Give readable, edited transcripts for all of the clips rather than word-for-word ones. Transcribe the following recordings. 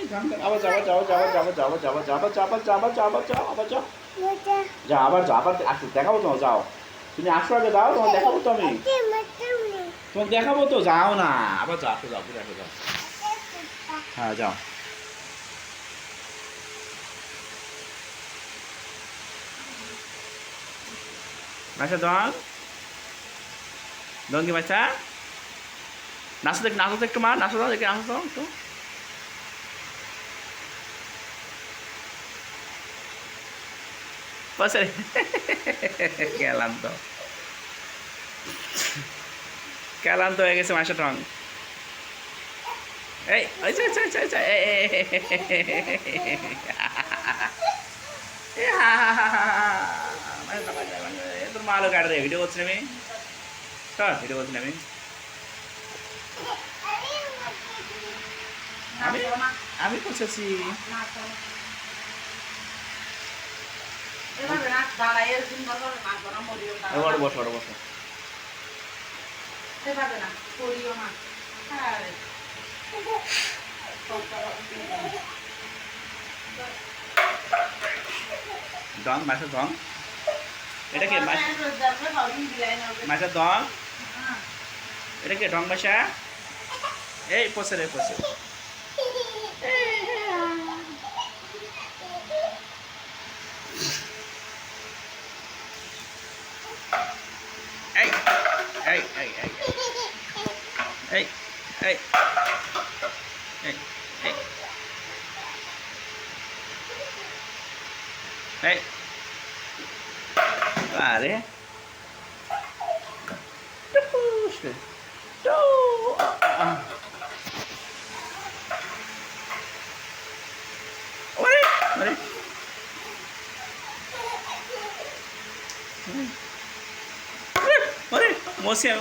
আবার যাও যাও যাও যাও যাও যাও যাও যাও যাও যাও যাও আবার যাও যাও আবার যাও আবার আসো দেখাবো তোমার যাও তুমি আসো আগে যাও তোমার দেখাবো তো আমি তোমার দেখাবো তো যাও না আবার যাও আসো যাও ঘুরে আসো যাও হ্যাঁ যাও বাসা দন কি বাচ্চা নাচো একটু মা নাচো দাও দেখে নাচো দাও একটু বসে ক্লান্ত হয়ে গেছে মাসা টং এই তোর মালো কাটে রে ভিডিও করছি আমি ভিডিও করছি আমি আমি আমি করতেছি বসো বসো দং মাছের দং এটা কি মাছের দং এটা কি ঢং বাসা এই পচে রে পচে এই এই এই এই এই এই এই এই আরে মোসে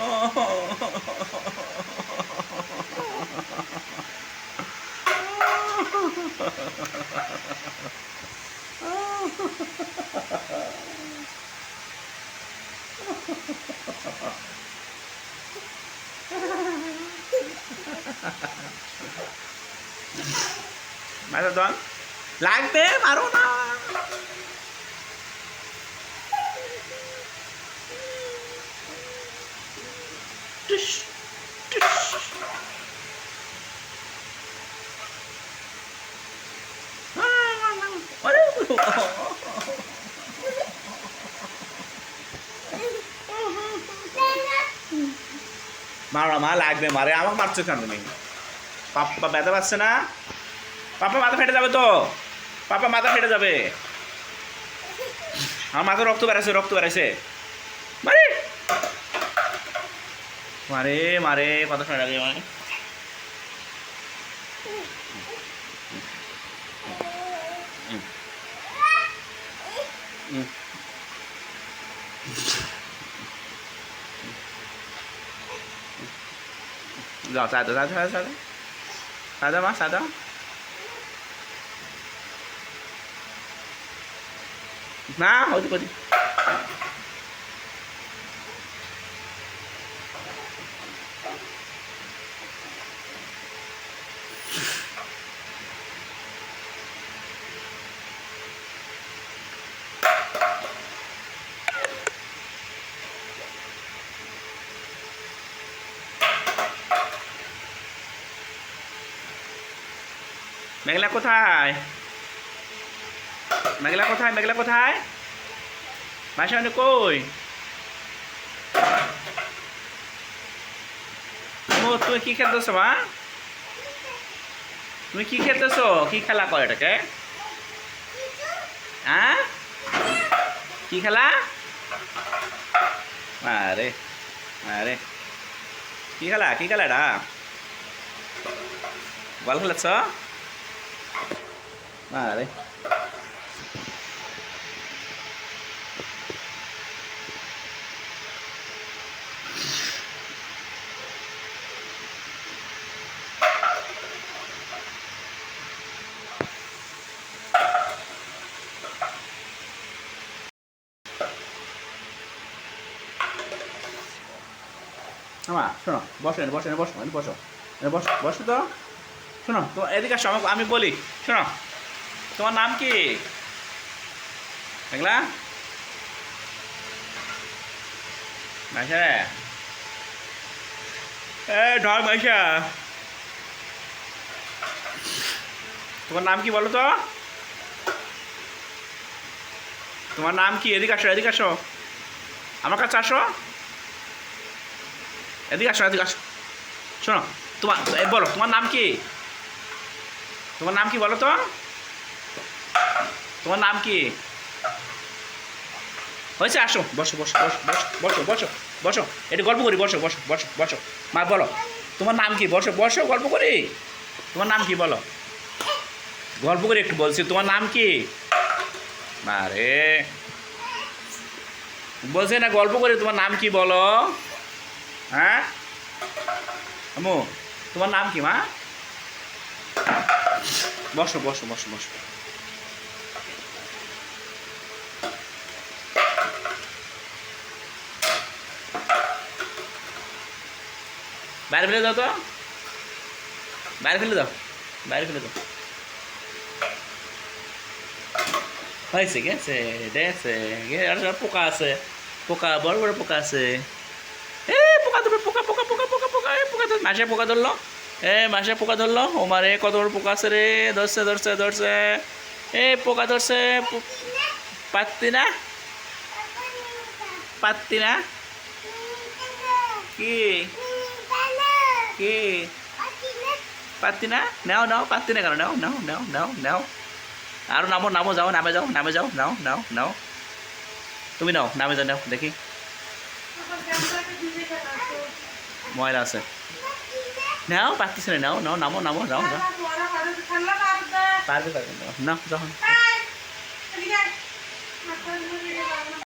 মারো দন লাগবে মারো না মারা মা লাগবে মারে আমাকে মারছো কেন তুমি পাপা ব্যথা পাচ্ছে না পাপা মাথা ফেটে যাবে তো পাপা মাথা ফেটে যাবে আমার মাথা রক্ত বেড়াইছে মারে মারে মারে কত সময় লাগে মানে যাও সাদা মা সাদা না হতে পারি মেঘলা কোথায় বাসা কই তুমি কি খেলতেছো মা তুমি কি খেলতেছো কি খেলা কয় এটাকে হ্যাঁ কি খেলা আরে আরে কি খেলা এটা বল খেলাচ্ছ আরে শোনো বসো বসো তো শোনো তো এদিকে আসো, আমি বলি শোনো, তোমার নাম কি দেখলা মাইশা রে? ঢল মাইশা, তোমার নাম কি বলো তো? তোমার নাম কি? এদিকে আসো, এদিকে আসো, আমার কাছে আসো, এদিকে আসো, এদিকে আসো। শোনো তোমার বলো তোমার নাম কি? তোমার নাম কি বলো তো? তোমার নাম কি হয়েছে? আসো, বসো বসো বসো বসো বসো বসো বসো, একটু গল্প করি, বসো বসো বসো বসো। মা বলো তোমার নাম কি? বসো বসো, গল্প করি। তোমার নাম কি বলো? গল্প করে একটু বলছি, তোমার নাম কি? আরে বলছে না গল্প করে, তোমার নাম কি বলো? হ্যাঁ আম্মু, তোমার নাম কি মা? বসো বসো বসো বসো। বাইরে ফেলে দাও তো, বাইরে ফেলে দাও, বাইরে ফেলে দাও। হয়েছে গেছে, দেখছে আর পোকা আছে, পোকা বড় বড় পোকা আছে। এ পোকা ধরবে, পোকা পোকা পোকা পোকা পোকা, এ পোকা ধর, মাসে পোকা ধরলো, মাসে পোকা ধরলো। ও মারে কত বড় পোকা আছে রে, ধরছে ধরছে ধরছে, পোকা ধরছে। পাত্তি না, পাত্তি না, কি কি পাত্তি না? নাও নাও, পাত্তি না কেন? নাও নাও নাও নাও নাও, আরো নামো নামো, যাও নামে যাও, নামে যাও, নাও নাও নাও, তুমি নাও, নামে যাও, নাও দেখি ময়লা আছে। নাও পারতেছে না, নাও নাও নামো নামো, যাও যাও, পারবে পারবে, নাও যখন